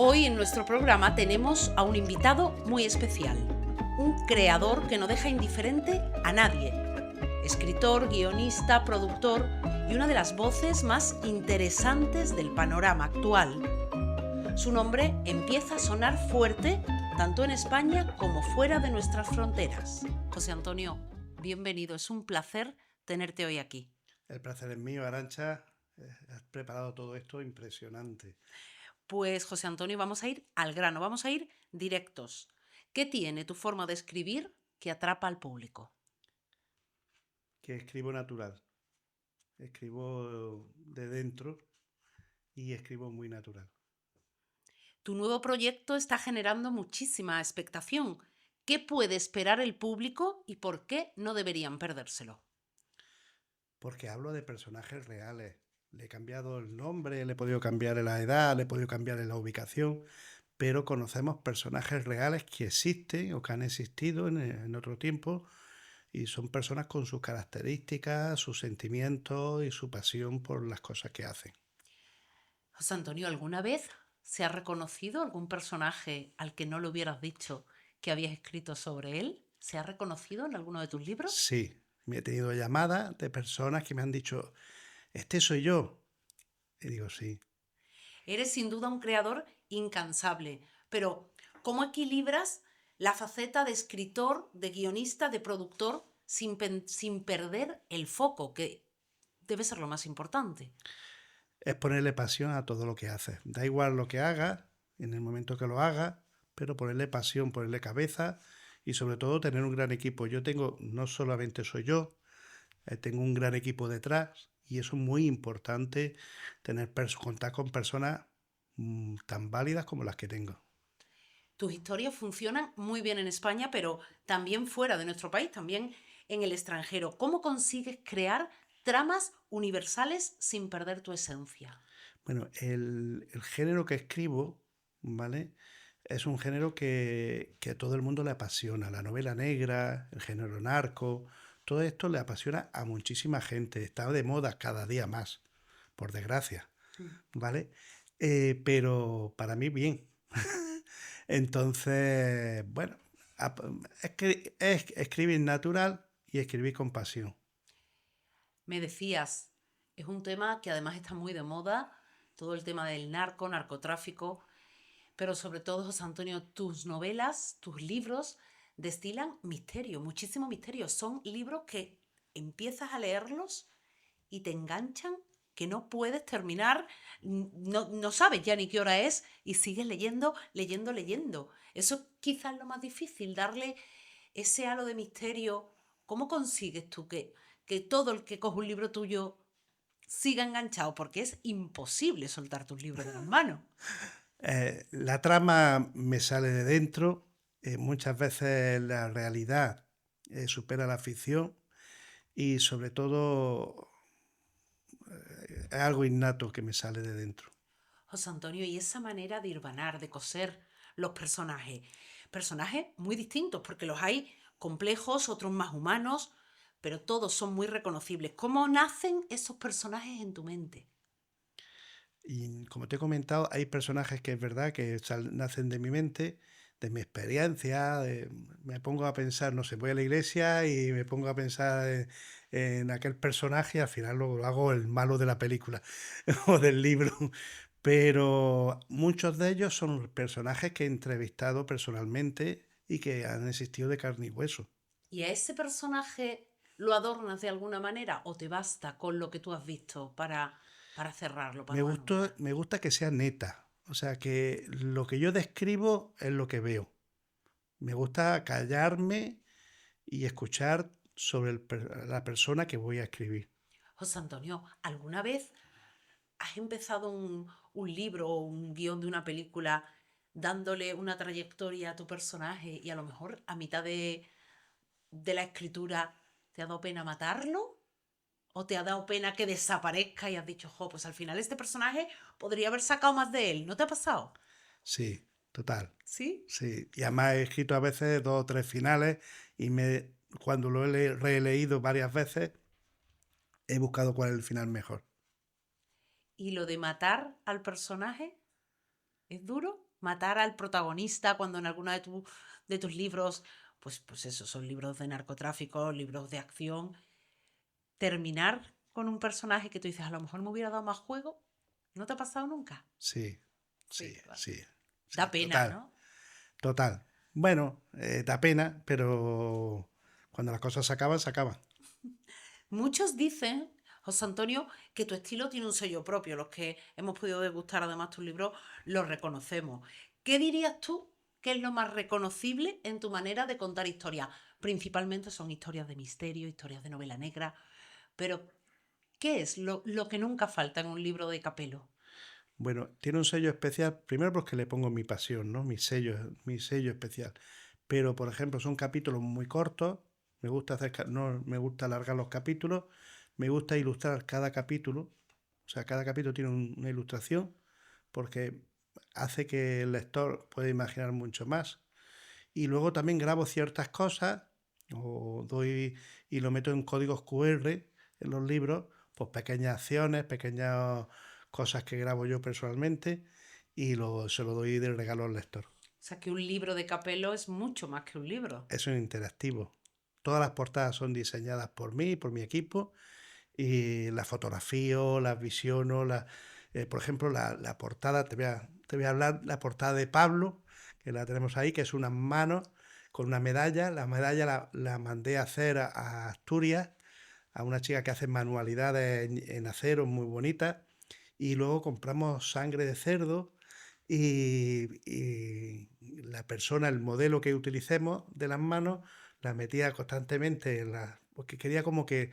Hoy en nuestro programa tenemos a un invitado muy especial, un creador que no deja indiferente a nadie, escritor, guionista, productor y una de las voces más interesantes del panorama actual. Su nombre empieza a sonar fuerte tanto en España como fuera de nuestras fronteras. José Antonio, bienvenido, es un placer tenerte hoy aquí. El placer es mío, Arantxa. Has preparado todo esto impresionante. Pues José Antonio, vamos a ir al grano, vamos a ir directos. ¿Qué tiene tu forma de escribir que atrapa al público? Que escribo natural. Escribo de dentro y escribo muy natural. Tu nuevo proyecto está generando muchísima expectación. ¿Qué puede esperar el público y por qué no deberían perdérselo? Porque hablo de personajes reales. Le he cambiado el nombre, le he podido cambiar la edad, le he podido cambiar la ubicación, pero conocemos personajes reales que existen o que han existido en otro tiempo y son personas con sus características, sus sentimientos y su pasión por las cosas que hacen. José Antonio, ¿alguna vez se ha reconocido algún personaje al que no le hubieras dicho que habías escrito sobre él? ¿Se ha reconocido en alguno de tus libros? Sí, me he tenido llamadas de personas que me han dicho, este soy yo. Y digo, sí. Eres sin duda un creador incansable, pero ¿cómo equilibras la faceta de escritor, de guionista, de productor sin perder el foco, que debe ser lo más importante? Es ponerle pasión a todo lo que haces. Da igual lo que hagas, en el momento que lo hagas, pero ponerle pasión, ponerle cabeza y sobre todo tener un gran equipo. Yo tengo, no solamente soy yo, tengo un gran equipo detrás y eso es muy importante, contar con personas tan válidas como las que tengo. Tus historias funcionan muy bien en España, pero también fuera de nuestro país, también en el extranjero. ¿Cómo consigues crear tramas universales sin perder tu esencia? Bueno, el género que escribo, ¿vale? Es un género que a todo el mundo le apasiona. La novela negra, el género narco, todo esto le apasiona a muchísima gente. Está de moda cada día más, por desgracia, ¿vale? Pero para mí bien. Entonces, bueno, es que es escribir natural y escribir con pasión. Me decías, es un tema que además está muy de moda, todo el tema del narcotráfico, pero sobre todo, José Antonio, tus novelas, tus libros destilan misterio, muchísimo misterio. Son libros que empiezas a leerlos y te enganchan, que no puedes terminar, no sabes ya ni qué hora es y sigues leyendo, leyendo, leyendo. Eso quizás es lo más difícil, darle ese halo de misterio. ¿Cómo consigues tú que todo el que coge un libro tuyo siga enganchado? Porque es imposible soltar tus libros de las manos. La trama me sale de dentro, muchas veces la realidad supera la ficción y sobre todo es algo innato que me sale de dentro. José Antonio, y esa manera de hirvanar, de coser los personajes. Personajes muy distintos, porque los hay complejos, otros más humanos, pero todos son muy reconocibles. ¿Cómo nacen esos personajes en tu mente? Y como te he comentado, hay personajes que es verdad que nacen de mi mente, de mi experiencia, me pongo a pensar, no sé, voy a la iglesia y me pongo a pensar en aquel personaje y al final lo hago el malo de la película o del libro. Pero muchos de ellos son personajes que he entrevistado personalmente y que han existido de carne y hueso. ¿Y a ese personaje lo adornas de alguna manera o te basta con lo que tú has visto para cerrarlo, para una novela? Me gusta que sea neta, o sea, que lo que yo describo es lo que veo. Me gusta callarme y escuchar sobre la persona que voy a escribir. José Antonio, ¿alguna vez has empezado un libro o un guión de una película dándole una trayectoria a tu personaje y a lo mejor a mitad de la escritura te ha dado pena matarlo? ¿O te ha dado pena que desaparezca y has dicho, jo, pues al final este personaje podría haber sacado más de él? ¿No te ha pasado? Sí, total. ¿Sí? Sí. Y además he escrito a veces dos o tres finales y cuando lo he releído varias veces he buscado cuál es el final mejor. ¿Y lo de matar al personaje es duro? matar al protagonista cuando en alguno de tus libros, pues eso, son libros de narcotráfico, libros de acción, terminar con un personaje que tú dices, a lo mejor me hubiera dado más juego? ¿No te ha pasado nunca? Sí, sí, Sí, vale. sí, sí, Da pena, total, ¿no? total. Bueno, da pena, pero cuando las cosas se acaban, se acaban. Muchos dicen, José Antonio, que tu estilo tiene un sello propio. Los que hemos podido degustar además tus libros lo reconocemos. ¿Qué dirías tú que es lo más reconocible en tu manera de contar historias? Principalmente son historias de misterio, historias de novela negra, pero ¿qué es lo que nunca falta en un libro de Capelo? Bueno, tiene un sello especial, primero porque le pongo mi pasión, ¿no? Mi sello especial. Pero, por ejemplo, son capítulos muy cortos, me gusta no me gusta alargar los capítulos, me gusta ilustrar cada capítulo, o sea, cada capítulo tiene una ilustración, porque hace que el lector pueda imaginar mucho más. Y luego también grabo ciertas cosas, o doy y lo meto en códigos QR en los libros, pues pequeñas acciones, pequeñas cosas que grabo yo personalmente y se lo doy de regalo al lector. O sea, que un libro de Capelo es mucho más que un libro. Eso es interactivo. Todas las portadas son diseñadas por mí, por mi equipo, y las fotografío, las visiono. Por ejemplo, la portada, te voy a hablar, la portada de Pablo, que la tenemos ahí, que es unas manos con una medalla. La medalla la mandé a hacer a Asturias, a una chica que hace manualidades en acero muy bonitas, y luego compramos sangre de cerdo y la persona, el modelo que utilicemos de las manos, la metía constantemente porque quería como que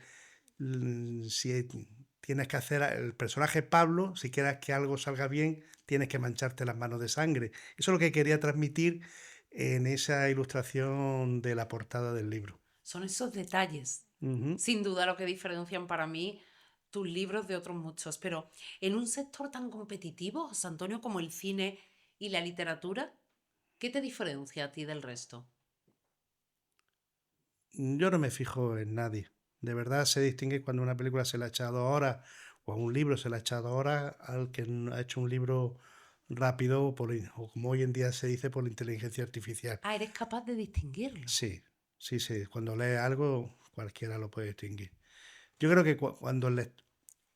si tienes que hacer el personaje Pablo, si quieres que algo salga bien, tienes que mancharte las manos de sangre. Eso es lo que quería transmitir en esa ilustración de la portada del libro. Son esos detalles, Ujú. sin duda, lo que diferencian para mí tus libros de otros muchos. Pero en un sector tan competitivo, José Antonio, como el cine y la literatura, ¿qué te diferencia a ti del resto? Yo no me fijo en nadie. De verdad se distingue cuando una película se le ha echado horas o a un libro se le ha echado horas al que ha hecho un libro rápido o como hoy en día se dice por la inteligencia artificial. Ah, eres capaz de distinguirlo. Sí, sí, sí. Cuando lees algo cualquiera lo puede distinguir. Yo creo que cuando lees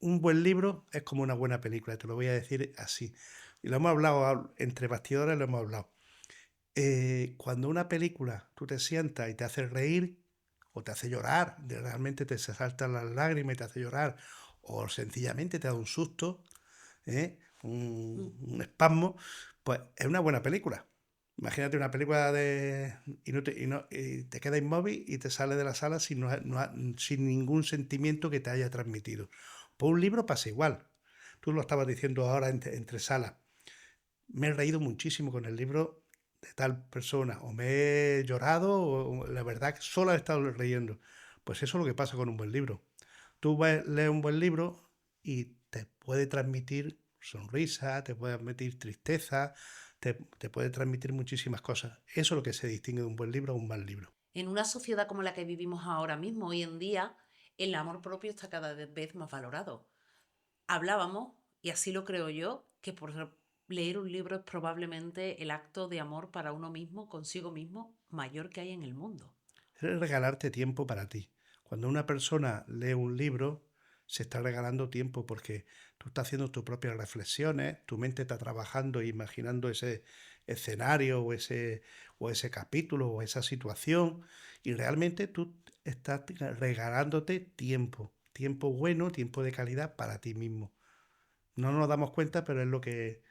un buen libro es como una buena película, te lo voy a decir así. Y lo hemos hablado entre bastidores, lo hemos hablado. Cuando una película tú te sientas y te hace reír o te hace llorar, realmente te se saltan las lágrimas y te hace llorar, o sencillamente te da un susto, ¿eh? Mm. Un espasmo, pues es una buena película. Imagínate una película y te quedas inmóvil y te sales de la sala sin ningún sentimiento que te haya transmitido. Pues un libro pasa igual. Tú lo estabas diciendo ahora entre salas. Me he reído muchísimo con el libro de tal persona, o me he llorado, o la verdad que solo he estado riendo. Pues eso es lo que pasa con un buen libro. Tú lees un buen libro y te puede transmitir sonrisa, te puede transmitir tristeza, te puede transmitir muchísimas cosas. Eso es lo que se distingue de un buen libro a un mal libro. En una sociedad como la que vivimos ahora mismo, hoy en día, el amor propio está cada vez más valorado. Hablábamos, y así lo creo yo, que por leer un libro es probablemente el acto de amor para uno mismo, consigo mismo, mayor que hay en el mundo. Es regalarte tiempo para ti. Cuando una persona lee un libro, se está regalando tiempo porque tú estás haciendo tus propias reflexiones, tu mente está trabajando e imaginando ese escenario o ese capítulo o esa situación y realmente tú estás regalándote tiempo, tiempo bueno, tiempo de calidad para ti mismo. No nos damos cuenta, pero es lo que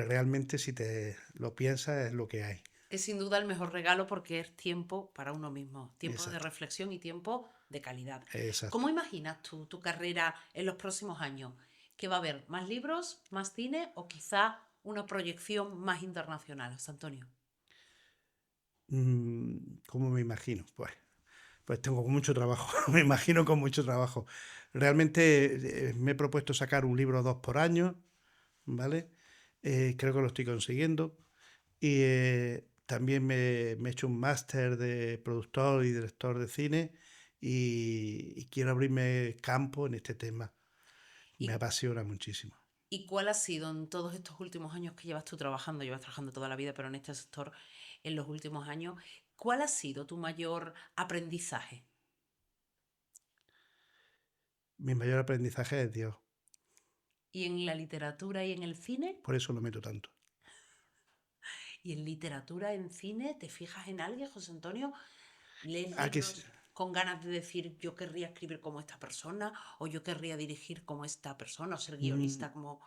realmente si te lo piensas es lo que hay. Es sin duda el mejor regalo porque es tiempo para uno mismo, tiempo de Exacto, reflexión y tiempo de calidad. ¿Cómo exacto. imaginas tú tu carrera en los próximos años? ¿Que va a haber más libros, más cine o quizá una proyección más internacional, José Antonio? ¿Cómo me imagino? Pues tengo mucho trabajo, me imagino con mucho trabajo. Realmente me he propuesto sacar un libro o dos por año, ¿vale? Creo que lo estoy consiguiendo. Y también me he hecho un máster de productor y director de cine y quiero abrirme campo en este tema. Me ¿Y apasiona muchísimo. ¿Y cuál ha sido en todos estos últimos años que llevas trabajando toda la vida, pero en este sector en los últimos años, cuál ha sido tu mayor aprendizaje? Mi mayor aprendizaje es Dios, ¿Y en la literatura y en el cine? por eso lo meto tanto. ¿Y en literatura, en cine, te fijas en alguien, José Antonio? ¿Lees Aquí, libros con ganas de decir yo querría escribir como esta persona o yo querría dirigir como esta persona o ser mm, guionista como...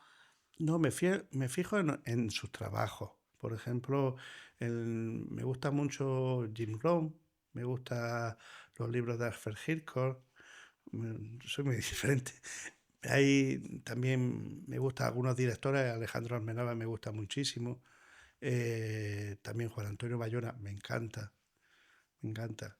no, me fijo en sus trabajos. Por ejemplo, me gusta mucho Jim Rohn, me gustan los libros de Alfred Hitchcock, soy muy diferente. Hay, también me gustan algunos directores, Alejandro Almenaba me gusta muchísimo, también Juan Antonio Bayona, me encanta, me encanta.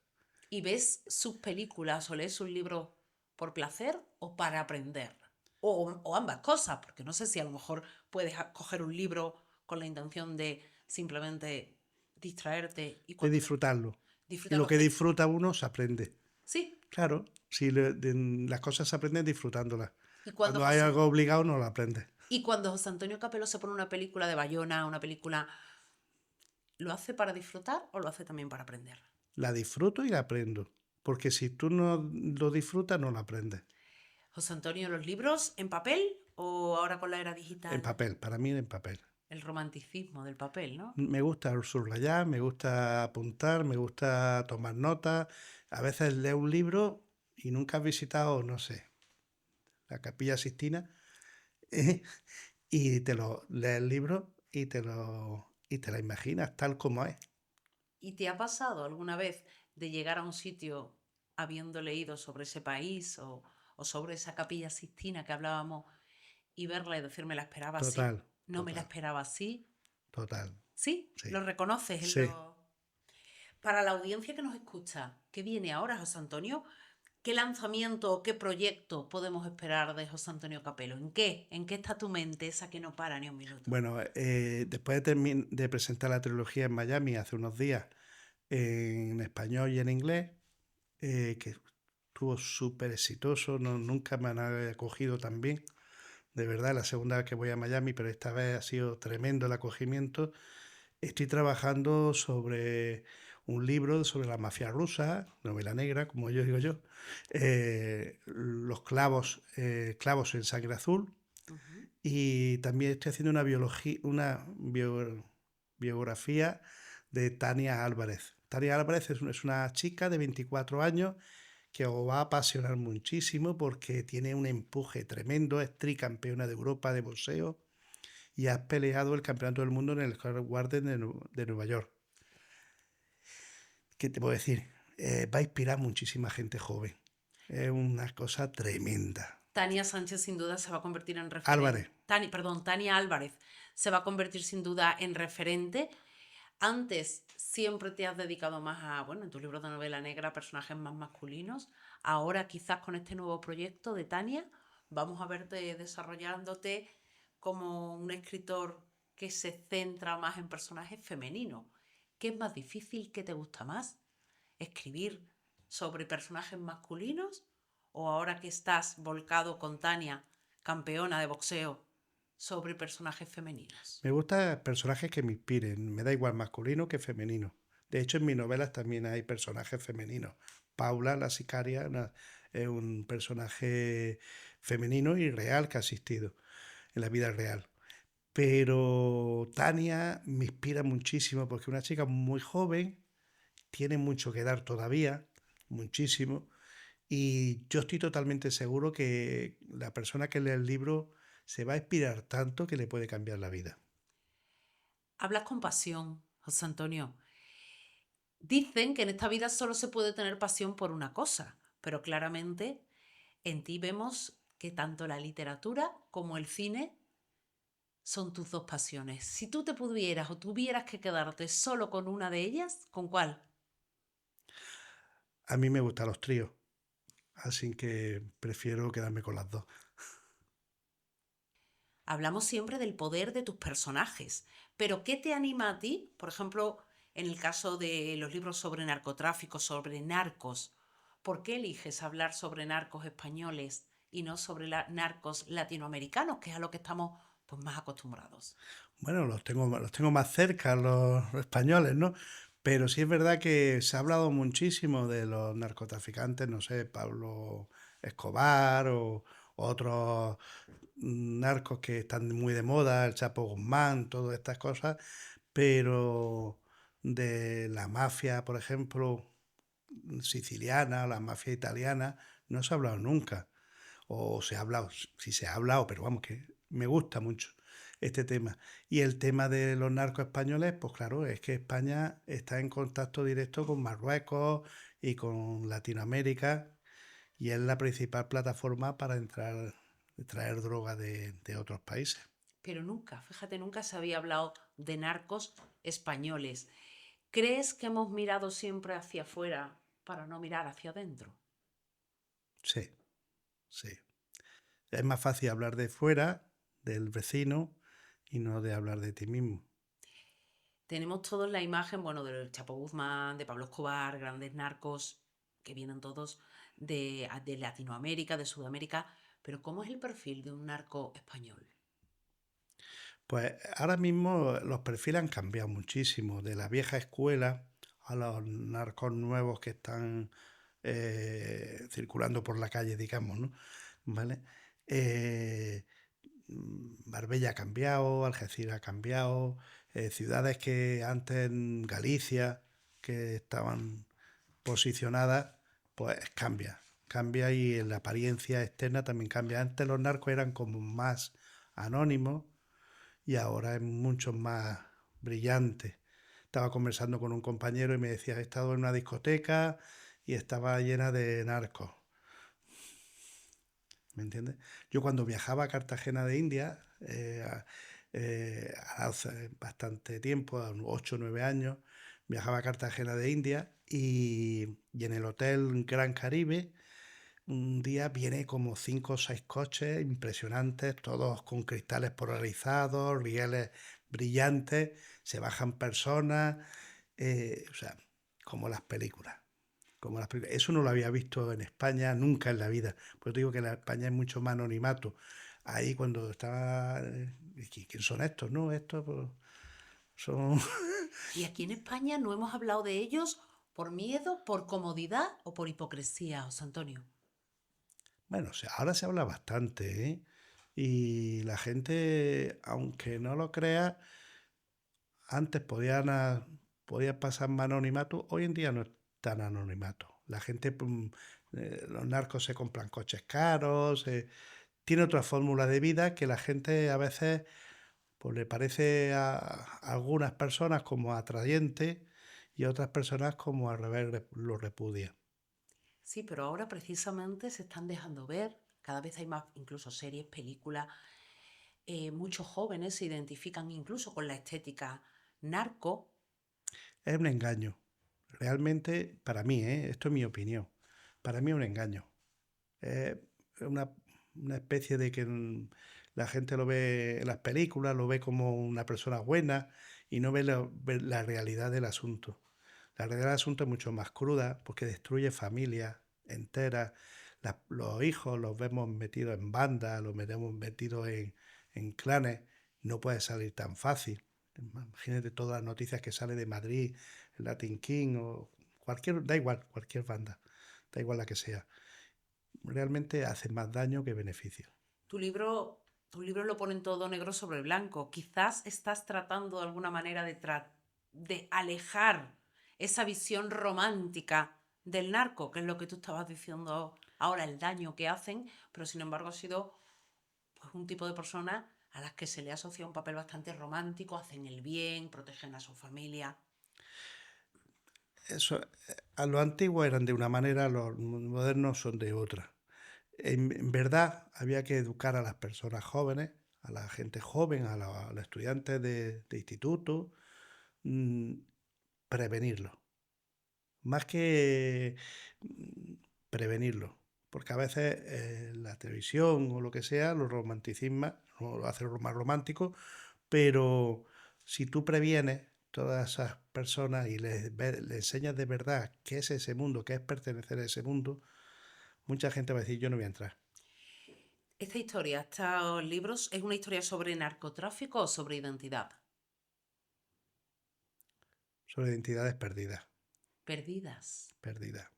¿Y ves sus películas o lees sus libros por placer o para aprender? O ambas cosas, porque no sé si a lo mejor puedes coger un libro con la intención de simplemente distraerte y De cuando disfrutarlo. Y lo disfrutarlo... que disfruta uno se aprende. Sí, Claro, si las cosas se aprenden disfrutándolas. y cuando Cuando hay José... algo obligado no lo aprendes. Y cuando José Antonio Capelo se pone una película de Bayona, una película, ¿lo hace para disfrutar o lo hace también para aprender? La disfruto y la aprendo. Porque si tú no lo disfrutas, no lo aprendes. José Antonio, ¿los libros en papel o ahora con la era En digital? papel, para mí en papel. El romanticismo del papel, ¿no? Me gusta subrayar, me gusta apuntar, me gusta tomar notas. A veces leo un libro y nunca has visitado, no sé, la Capilla Sixtina, y te lo lees el libro y te la imaginas tal como es. ¿Y te ha pasado alguna vez de llegar a un sitio habiendo leído sobre ese país o sobre esa capilla Sixtina que hablábamos y verla y decir me la esperaba así? Total, No me la total, esperaba así. total. ¿Sí? Sí, ¿Lo reconoces en sí. lo... Para la audiencia que nos escucha, ¿qué viene ahora, José Antonio? ¿Qué lanzamiento o qué proyecto podemos esperar de José Antonio Capelo? ¿En qué? ¿En qué está tu mente, esa que no para ni un minuto? Bueno, después de presentar la trilogía en Miami hace unos días, en español y en inglés, que estuvo súper exitoso, no, nunca me han acogido tan bien. De verdad, la segunda vez que voy a Miami, pero esta vez ha sido tremendo el acogimiento. Estoy trabajando sobre un libro sobre la mafia rusa, novela negra, como yo digo yo, los clavos en sangre azul, Ujú. y también estoy haciendo biografía de Tania Álvarez. Tania Álvarez es una chica de 24 años que os va a apasionar muchísimo porque tiene un empuje tremendo, es tricampeona de Europa de boxeo y ha peleado el campeonato del mundo en el Garden de Nueva York. ¿Qué te puedo decir? Va a inspirar muchísima gente joven. Es una cosa tremenda. Tania Sánchez sin duda se va a convertir en referente. Álvarez, Tania Álvarez se va a convertir sin duda en referente. Antes siempre te has dedicado más a, bueno, en tu libro de novela negra, personajes más masculinos. Ahora quizás con este nuevo proyecto de Tania vamos a verte desarrollándote como un escritor que se centra más en personajes femeninos. ¿Qué es más difícil? ¿Qué te gusta más? ¿Escribir sobre personajes masculinos o ahora que estás volcado con Tania, campeona de boxeo, sobre personajes femeninos? me gustan personajes que me inspiren. Me da igual masculino que femenino. De hecho, en mis novelas también hay personajes femeninos. Paula, la sicaria, es un personaje femenino y real que ha existido en la vida real. Pero Tania me inspira muchísimo porque es una chica muy joven, tiene mucho que dar todavía, muchísimo, y yo estoy totalmente seguro que la persona que lee el libro se va a inspirar tanto que le puede cambiar la vida. Hablas con pasión, José Antonio. Dicen que en esta vida solo se puede tener pasión por una cosa, pero claramente en ti vemos que tanto la literatura como el cine son tus dos pasiones. Si tú te pudieras o tuvieras que quedarte solo con una de ellas, ¿con cuál? A mí me gustan los tríos, así que prefiero quedarme con las dos. Hablamos siempre del poder de tus personajes, pero ¿qué te anima a ti? Por ejemplo, en el caso de los libros sobre narcotráfico, sobre narcos, ¿por qué eliges hablar sobre narcos españoles y no sobre narcos latinoamericanos, que es a lo que estamos pues, más acostumbrados. Bueno, los tengo más cerca, los españoles, ¿no? Pero sí es verdad que se ha hablado muchísimo de los narcotraficantes, no sé, Pablo Escobar o otros narcos que están muy de moda, el Chapo Guzmán, todas estas cosas, pero de la mafia, por ejemplo, siciliana, la mafia italiana, no se ha hablado nunca. O se ha hablado, sí se ha hablado, pero vamos, que me gusta mucho este tema. Y el tema de los narcos españoles, pues claro, es que España está en contacto directo con Marruecos y con Latinoamérica y es la principal plataforma para entrar, traer droga de otros países. Pero nunca, fíjate, nunca se había hablado de narcos españoles. ¿Crees que hemos mirado siempre hacia afuera para no mirar hacia adentro? Sí, sí. Es más fácil hablar de fuera, del vecino, y no de hablar de ti mismo. Tenemos todos la imagen, bueno, del Chapo Guzmán, de Pablo Escobar, grandes narcos, que vienen todos de Latinoamérica, de Sudamérica, pero ¿cómo es el perfil de un narco español? Pues ahora mismo los perfiles han cambiado muchísimo, de la vieja escuela a los narcos nuevos que están circulando por la calle, digamos, ¿no? ¿Vale? Eh, Marbella ha cambiado, Algeciras ha cambiado, ciudades que antes en Galicia, que estaban posicionadas, pues cambia y la apariencia externa también cambia. Antes los narcos eran como más anónimos y ahora es mucho más brillante. Estaba conversando con un compañero y me decía, he estado en una discoteca y estaba llena de narcos, ¿me entiendes? Yo cuando viajaba a Cartagena de India, hace bastante tiempo, 8 o 9 años, viajaba a Cartagena de India y en el hotel Gran Caribe un día viene como 5 o 6 coches impresionantes, todos con cristales polarizados, rieles brillantes, se bajan personas, o sea, como las películas. Como las películas. Eso no lo había visto en España nunca en la vida. Pues digo que en España es mucho más anonimato. Ahí cuando estaba, ¿quién son estos? No, estos pues, son Y aquí en España no hemos hablado de ellos por miedo, por comodidad o por hipocresía, José Antonio. Bueno, ahora se habla bastante, ¿eh? Y la gente, aunque no lo crea, antes podía pasar más anonimato, hoy en día no es tan anonimato. La gente, los narcos se compran coches caros, tiene otra fórmula de vida que la gente a veces pues, le parece a algunas personas como atrayente y a otras personas como al revés lo repudia. Sí, pero ahora precisamente se están dejando ver, cada vez hay más, incluso series, películas, muchos jóvenes se identifican incluso con la estética narco. Es un engaño. Realmente, para mí, esto es mi opinión, para mí es un engaño. Es una, una especie de que la gente lo ve en las películas, lo ve como una persona buena y no ve la realidad del asunto. La realidad del asunto es mucho más cruda porque destruye familias enteras. Los hijos los vemos metidos en bandas, los vemos metidos en clanes. No puede salir tan fácil. Imagínate todas las noticias que sale de Madrid, el Latin King o cualquier, da igual, cualquier banda, da igual la que sea. Realmente hace más daño que beneficio. Tu libro lo ponen todo negro sobre blanco. Quizás estás tratando de alguna manera de alejar esa visión romántica del narco, que es lo que tú estabas diciendo ahora, el daño que hacen, pero sin embargo ha sido pues, un tipo de personas a las que se le asocia un papel bastante romántico, hacen el bien, protegen a su familia. Eso, a los antiguos eran de una manera, los modernos son de otra. En verdad había que educar a las personas jóvenes, a la gente joven, a los estudiantes de instituto, mm, prevenirlo. Más que prevenirlo. Porque a veces la televisión o lo que sea lo romanticisma, lo hace más romántico, pero si tú previenes todas esas personas y les enseñas de verdad qué es ese mundo, qué es pertenecer a ese mundo, mucha gente va a decir, yo no voy a entrar. Esta historia, estos libros, ¿es una historia sobre narcotráfico o sobre identidad? Sobre identidades perdidas, Perdidas. perdidas.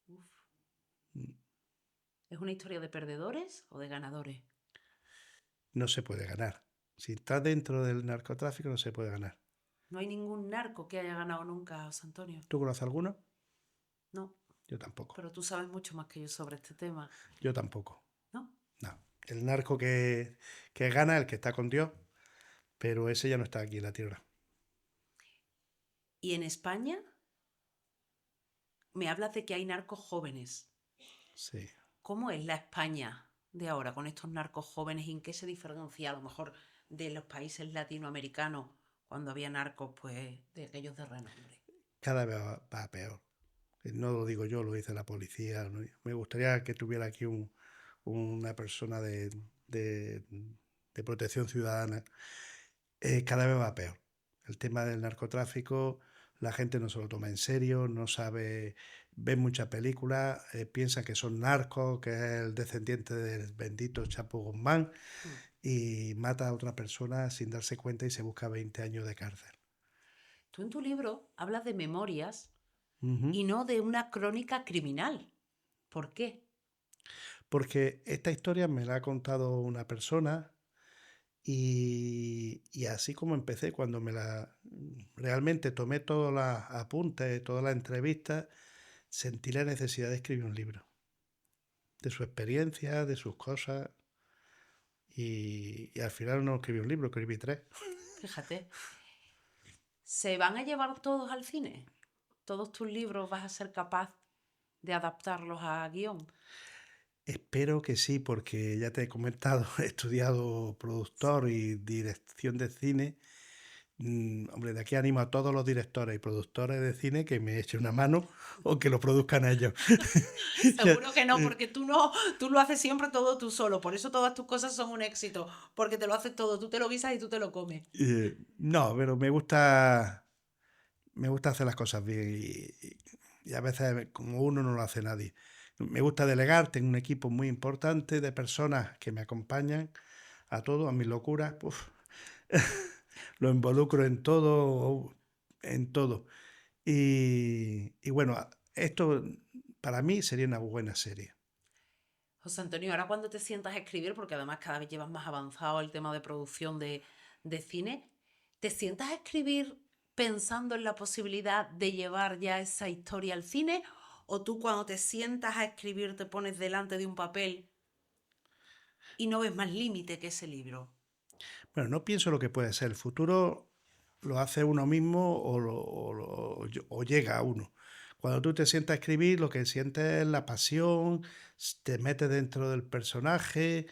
Uf. Mm, ¿Es una historia de perdedores o de ganadores? No se puede ganar. Si estás dentro del narcotráfico no se puede ganar. No hay ningún narco que haya ganado nunca, José Antonio. ¿Tú conoces alguno? No, Yo tampoco. pero tú sabes mucho más que yo sobre este tema, Yo tampoco. ¿no? No. El narco que gana, el que está con Dios, pero ese ya no está aquí en la tierra. Y en España me hablas de que hay narcos jóvenes. Sí. ¿Cómo es la España de ahora con estos narcos jóvenes y en qué se diferencia a lo mejor de los países latinoamericanos cuando había narcos, pues, de aquellos de renombre? Cada vez va peor. No lo digo yo, lo dice la policía. ¿No? Me gustaría que tuviera aquí una persona de, de protección ciudadana. Cada vez va peor. El tema del narcotráfico, la gente no se lo toma en serio, no sabe, ve muchas películas, piensa que son narcos, que es el descendiente del bendito Chapo Guzmán Mm. y mata a otra persona sin darse cuenta y se busca 20 años de cárcel. Tú en tu libro hablas de memorias Ujú. y no de una crónica criminal. ¿Por qué? Porque esta historia me la ha contado una persona y así como empecé, cuando realmente tomé todos los apuntes, todas las entrevistas, sentí la necesidad de escribir un libro, de su experiencia, de sus cosas, y al final no escribí un libro, escribí tres. Fíjate, ¿se van a llevar todos al cine? ¿Todos tus libros vas a ser capaz de adaptarlos a guión? Espero que sí, porque ya te he comentado, he estudiado productor y dirección de cine. Hombre, de aquí animo a todos los directores y productores de cine que me echen una mano o que lo produzcan ellos. Ya, Seguro que no, porque tú no, tú lo haces siempre todo tú solo, por eso todas tus cosas son un éxito, porque te lo haces todo, tú te lo guisas y tú te lo comes. no, pero me gusta hacer las cosas bien y a veces como uno no lo hace nadie. Me gusta delegar, tengo un equipo muy importante de personas que me acompañan a todo, a mis locuras. Uf, lo involucro en todo, en todo. Y bueno, esto para mí sería una buena serie. José Antonio, ahora cuando te sientas a escribir, porque además cada vez llevas más avanzado el tema de producción de cine, ¿te sientas a escribir pensando en la posibilidad de llevar ya esa historia al cine? ¿O tú cuando te sientas a escribir te pones delante de un papel y no ves más límite que ese libro? Bueno, no pienso lo que puede ser. El futuro lo hace uno mismo o llega a uno. Cuando tú te sientas a escribir, lo que sientes es la pasión, te metes dentro del personaje,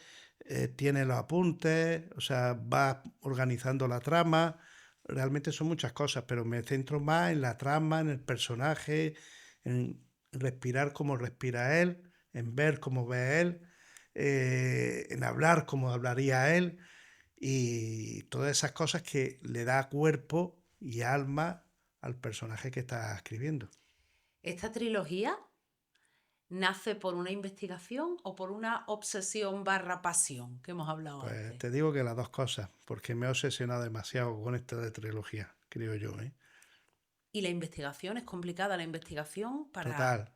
tienes los apuntes, o sea, vas organizando la trama. Realmente son muchas cosas, pero me centro más en la trama, en el personaje, en respirar como respira él, en ver cómo ve él, en hablar como hablaría él y todas esas cosas que le da cuerpo y alma al personaje que está escribiendo. ¿Esta trilogía nace por una investigación o por una obsesión barra pasión que hemos hablado Pues antes? te digo que las dos cosas, porque me he obsesionado demasiado con esta de trilogía, creo yo, ¿eh? Y la investigación es complicada, la investigación para... Total,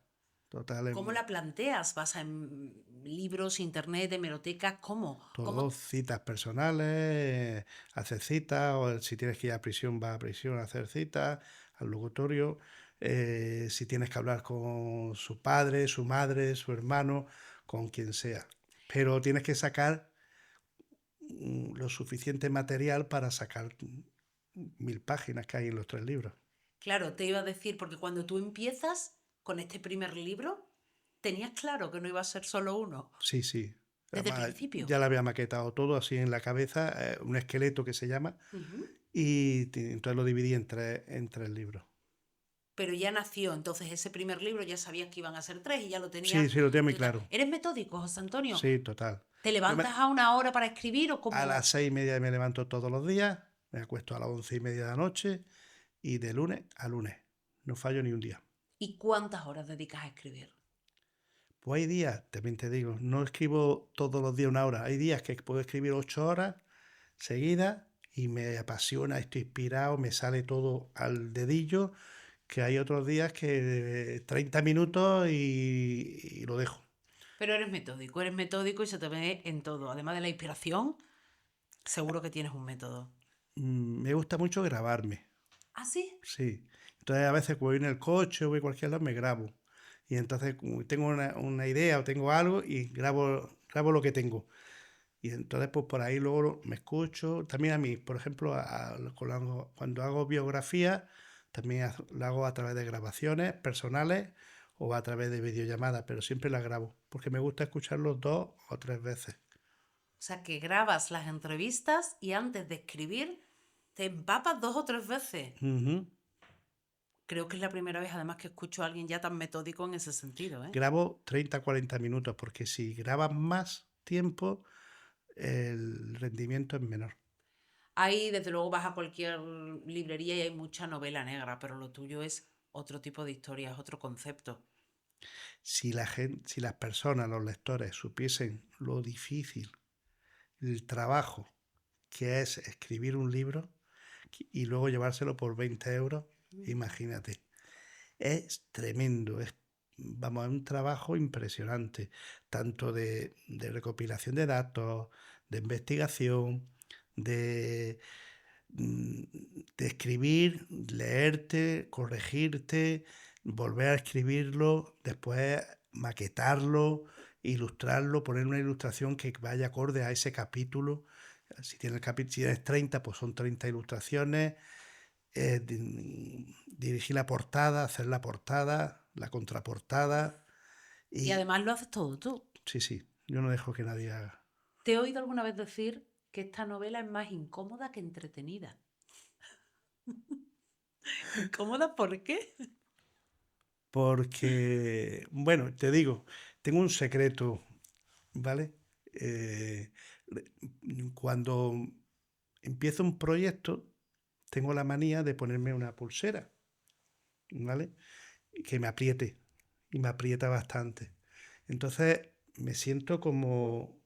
total, ¿Cómo la planteas? ¿Vas en libros, internet, hemerotecas? ¿Cómo? todo ¿Cómo? citas personales, hacer citas, o si tienes que ir a prisión, vas a prisión a hacer citas, al locutorio, si tienes que hablar con su padre, su madre, su hermano, con quien sea. Pero tienes que sacar lo suficiente material para sacar 1000 páginas que hay en los tres libros. Claro, te iba a decir, porque cuando tú empiezas con este primer libro, tenías claro que no iba a ser solo uno, Sí, sí. desde el Además, principio. ya lo había maquetado todo así en la cabeza, un esqueleto que se llama, Ujú. y entonces lo dividí en tres libros. Pero ya nació, entonces ese primer libro ya sabías que iban a ser tres y ya lo tenías. Sí, sí, lo tenía muy claro. ¿Eres metódico, José Antonio? Sí, total. ¿Te Yo levantas a una hora para escribir o a las cómo? 6:30 me levanto todos los días, me acuesto a las 11:30 de la noche y de lunes a lunes. No fallo ni un día. ¿Y cuántas horas dedicas a escribir? Pues hay días, también te digo, no escribo todos los días 1 hora. Hay días que puedo escribir 8 horas seguidas y me apasiona, estoy inspirado, me sale todo al dedillo, que hay otros días que 30 minutos y lo dejo. Pero eres metódico y se te ve en todo. Además de la inspiración, seguro que tienes un método. Me gusta mucho grabarme, ¿Ah, sí? sí. Entonces a veces cuando voy en el coche o voy a cualquier lado me grabo. Y entonces como tengo una idea o tengo algo y grabo lo que tengo. Y entonces, pues por ahí luego me escucho. También a mí, por ejemplo, cuando hago biografía, también lo hago a través de grabaciones personales o a través de videollamadas, pero siempre la grabo, porque me gusta escucharlos 2 o 3 veces. O sea, que grabas las entrevistas y antes de escribir te empapas 2 o 3 veces. Ujú. Creo que es la primera vez además que escucho a alguien ya tan metódico en ese sentido, ¿eh? Grabo 30 o 40 minutos, porque si grabas más tiempo, el rendimiento es menor. Ahí, desde luego, vas a cualquier librería y hay mucha novela negra, pero lo tuyo es otro tipo de historia, es otro concepto. Si las personas, los lectores, supiesen lo difícil, el trabajo que es escribir un libro y luego llevárselo por 20 euros, imagínate. Es tremendo, vamos, es un trabajo impresionante, tanto de recopilación de datos, de investigación, de, mm, de escribir, leerte, corregirte, volver a escribirlo, después maquetarlo, ilustrarlo, poner una ilustración que vaya acorde a ese capítulo. Si tienes 30, pues son 30 ilustraciones. Dirigir la portada, hacer la portada, la contraportada. Y Y además lo haces todo tú. sí, sí, yo no dejo que nadie haga. Te he oído alguna vez decir que esta novela es más incómoda que entretenida. ¿Incómoda por qué? Porque, bueno, te digo, tengo un secreto, ¿vale? Cuando empiezo un proyecto, tengo la manía de ponerme una pulsera, ¿vale? Que me apriete, y me aprieta bastante. Entonces me siento como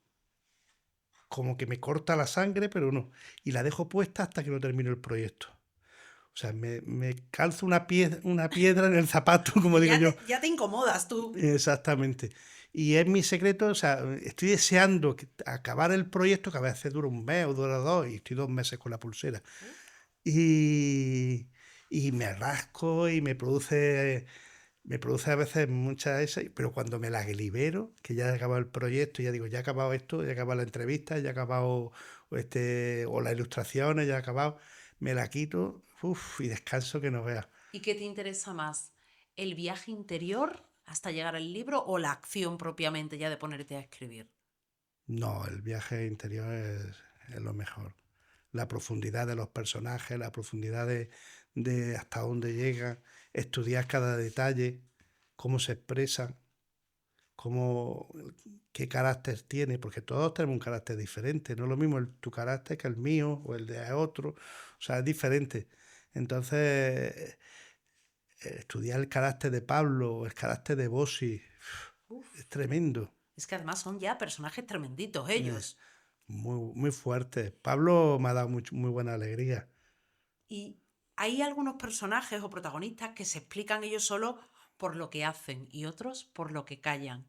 que me corta la sangre, pero no. Y la dejo puesta hasta que no termino el proyecto. O sea, me calzo una piedra en el zapato, como digo yo. Ya te incomodas tú. Exactamente. Y es mi secreto, o sea, estoy deseando acabar el proyecto, que a veces dura 1 mes o dura 2, y estoy 2 meses con la pulsera. Uf. Y, y me rasco y me produce a veces muchas esas, pero cuando me las libero, que ya he acabado el proyecto, ya digo, ya he acabado esto, ya he acabado la entrevista, ya he acabado o las ilustraciones, ya he acabado, me la quito, y descanso que no veas. ¿Y qué te interesa más? ¿El viaje interior hasta llegar al libro o la acción propiamente ya de ponerte a escribir? No, el viaje interior es lo mejor. La profundidad de los personajes, la profundidad de hasta dónde llegan, estudiar cada detalle, cómo se expresan, cómo, qué carácter tiene, porque todos tenemos un carácter diferente. No es lo mismo tu carácter que el mío o el de otro. O sea, es diferente. Entonces, estudiar el carácter de Pablo, el carácter de Bossi, es Uf. tremendo. Es que además son ya personajes tremenditos eh, ellos. Muy, muy fuerte. Pablo me ha dado muy buena alegría. Y hay algunos personajes o protagonistas que se explican ellos solos por lo que hacen y otros por lo que callan.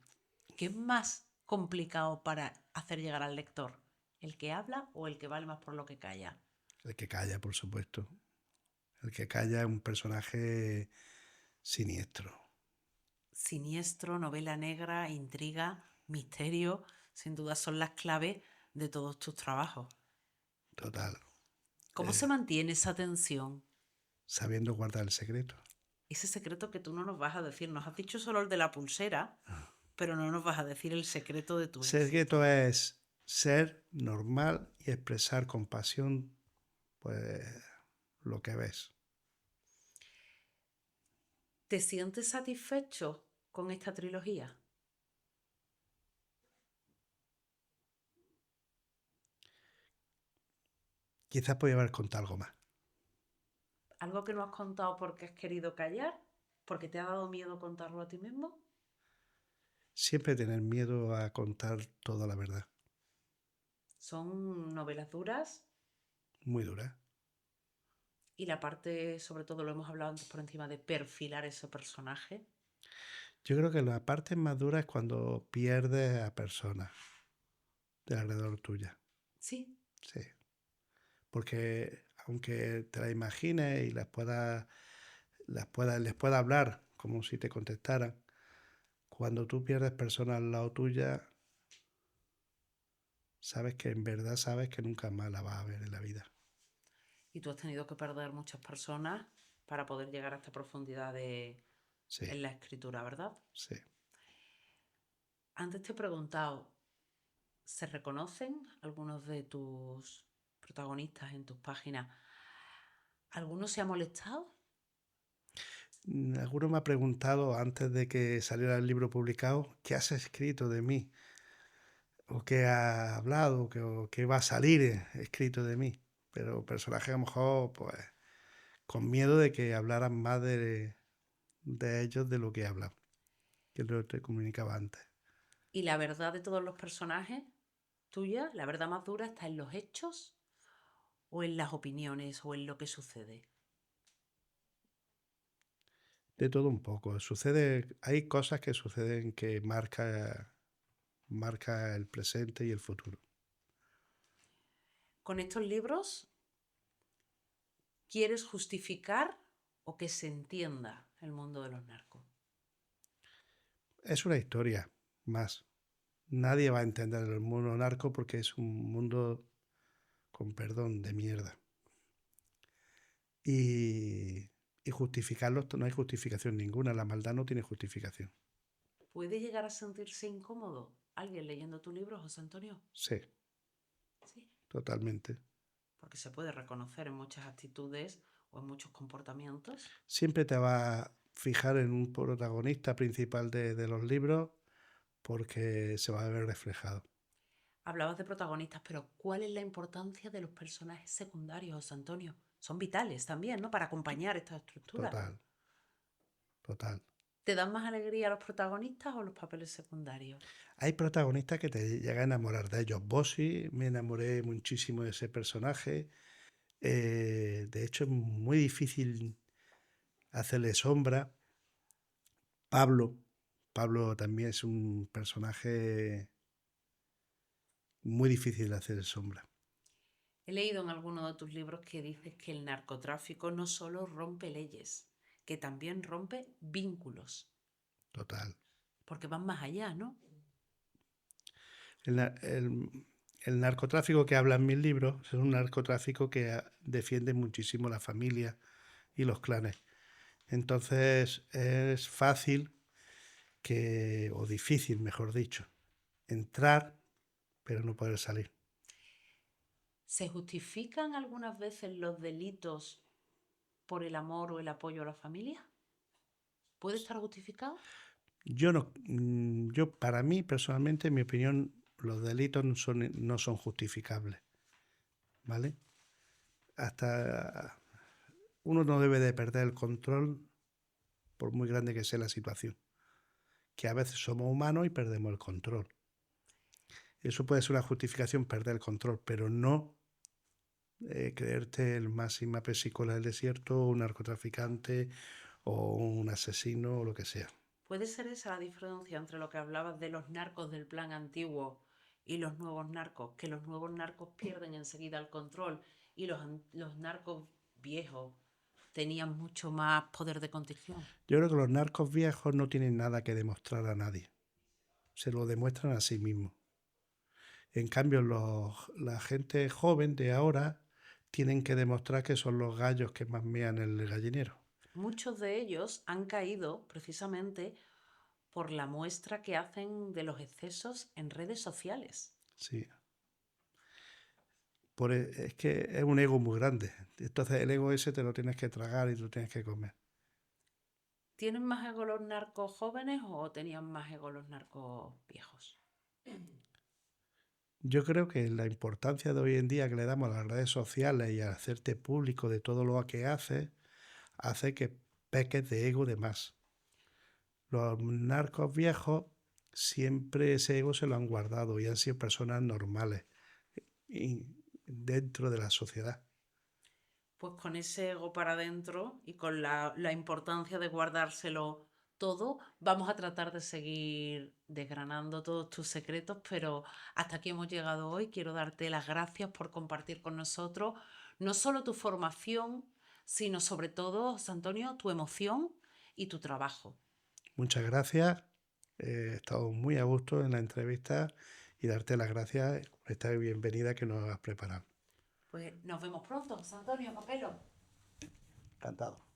¿Qué es más complicado para hacer llegar al lector? ¿El que habla o el que vale más por lo que calla? El que calla, por supuesto. El que calla es un personaje siniestro. Siniestro, novela negra, intriga, misterio, sin duda son las claves de todos tus trabajos. Total. ¿Cómo se Eh, mantiene esa tensión? Sabiendo guardar el secreto. Ese secreto que tú no nos vas a decir. Nos has dicho solo el de la pulsera, pero no nos vas a decir el secreto de tu Secreto éxito. es ser normal y expresar con pasión, pues, lo que ves. ¿Te sientes satisfecho con esta trilogía? Quizás podría haber contado algo más. ¿Algo que no has contado porque has querido callar? ¿Porque te ha dado miedo contarlo a ti mismo? siempre tener miedo a contar toda la verdad. Son novelas duras Muy dura. y la parte, sobre todo lo hemos hablado antes por encima, de perfilar ese personaje. Yo creo que la parte más dura es cuando pierdes a personas de alrededor tuya. Sí, Sí. Porque aunque te las imagines y les pueda hablar como si te contestaran, cuando tú pierdes personas al lado tuya, sabes que en verdad sabes que nunca más la vas a ver en la vida. y tú has tenido que perder muchas personas para poder llegar a esta profundidad Sí, en la escritura, ¿verdad? sí. Antes te he preguntado, ¿se reconocen algunos de tus protagonistas en tus páginas? ¿Alguno se ha molestado? Alguno me ha preguntado antes de que saliera el libro publicado, ¿qué has escrito de mí? ¿O qué ha hablado? ¿O qué va a salir escrito de mí? Pero personajes a lo mejor, pues, con miedo de que hablaran más de ellos de lo que hablan, que lo te comunicaba antes. ¿Y la verdad de todos los personajes tuya, la verdad más dura, está en los hechos o en las opiniones o en lo que sucede? De todo un poco. Hay cosas que suceden que marca el presente y el futuro. Con estos libros, ¿quieres justificar o que se entienda el mundo de los narcos? Es una historia más. Nadie va a entender el mundo narco porque es un mundo, con perdón, de mierda. Y, y justificarlo, no hay justificación ninguna. La maldad no tiene justificación. ¿Puede llegar a sentirse incómodo alguien leyendo tu libro, José Antonio? Sí, Sí. totalmente. Porque se puede reconocer en muchas actitudes o en muchos comportamientos. Siempre te vas a fijar en un protagonista principal de los libros porque se va a ver reflejado. Hablabas de protagonistas, pero ¿cuál es la importancia de los personajes secundarios, José Antonio? Son vitales también, ¿no? Para acompañar esta estructura. Total, total. ¿Te dan más alegría los protagonistas o los papeles secundarios? Hay protagonistas que te llegan a enamorar de ellos. Bossy, me enamoré muchísimo de ese personaje. De hecho, es muy difícil hacerle sombra. Pablo, Pablo también es un personaje muy difícil de hacer sombra. He leído en alguno de tus libros que dices que el narcotráfico no solo rompe leyes, que también rompe vínculos, Total. porque van más allá, ¿no? El, na- el- el narcotráfico que habla en mis libros es un narcotráfico que defiende muchísimo la familia y los clanes. Entonces es fácil o difícil, mejor dicho, entrar pero no poder salir. ¿Se justifican algunas veces los delitos por el amor o el apoyo a la familia? ¿Puede estar justificado? Yo no, para mí personalmente, en mi opinión, los delitos no son justificables, ¿vale? Hasta uno no debe de perder el control por muy grande que sea la situación, que a veces somos humanos y perdemos el control. Eso puede ser una justificación, perder el control, pero no creerte el máxima psícola del desierto, un narcotraficante o un asesino o lo que sea. ¿Puede ser esa la diferencia entre lo que hablabas de los narcos del plan antiguo y los nuevos narcos? Que los nuevos narcos pierden enseguida el control y los narcos viejos tenían mucho más poder de contención. Yo creo que los narcos viejos no tienen nada que demostrar a nadie. Se lo demuestran a sí mismos. En cambio, la gente joven de ahora tienen que demostrar que son los gallos que más mean en el gallinero. Muchos de ellos han caído precisamente por la muestra que hacen de los excesos en redes sociales. Sí. Es que es un ego muy grande. Entonces el ego ese te lo tienes que tragar y tú tienes que comer. ¿Tienen más ego los narcos jóvenes o tenían más ego los narcos viejos? Yo creo que la importancia de hoy en día que le damos a las redes sociales y a hacerte público de todo lo que haces, hace que peques de ego de más. Los narcos viejos siempre ese ego se lo han guardado y han sido personas normales y dentro de la sociedad. Pues con ese ego para adentro y con la importancia de guardárselo todo, vamos a tratar de seguir desgranando todos tus secretos, pero hasta aquí hemos llegado hoy. Quiero darte las gracias por compartir con nosotros no solo tu formación, sino sobre todo, José Antonio, tu emoción y tu trabajo. Muchas gracias. He estado muy a gusto en la entrevista y darte las gracias por esta bienvenida que nos has preparado. Pues nos vemos pronto, José Antonio Capelo. Encantado.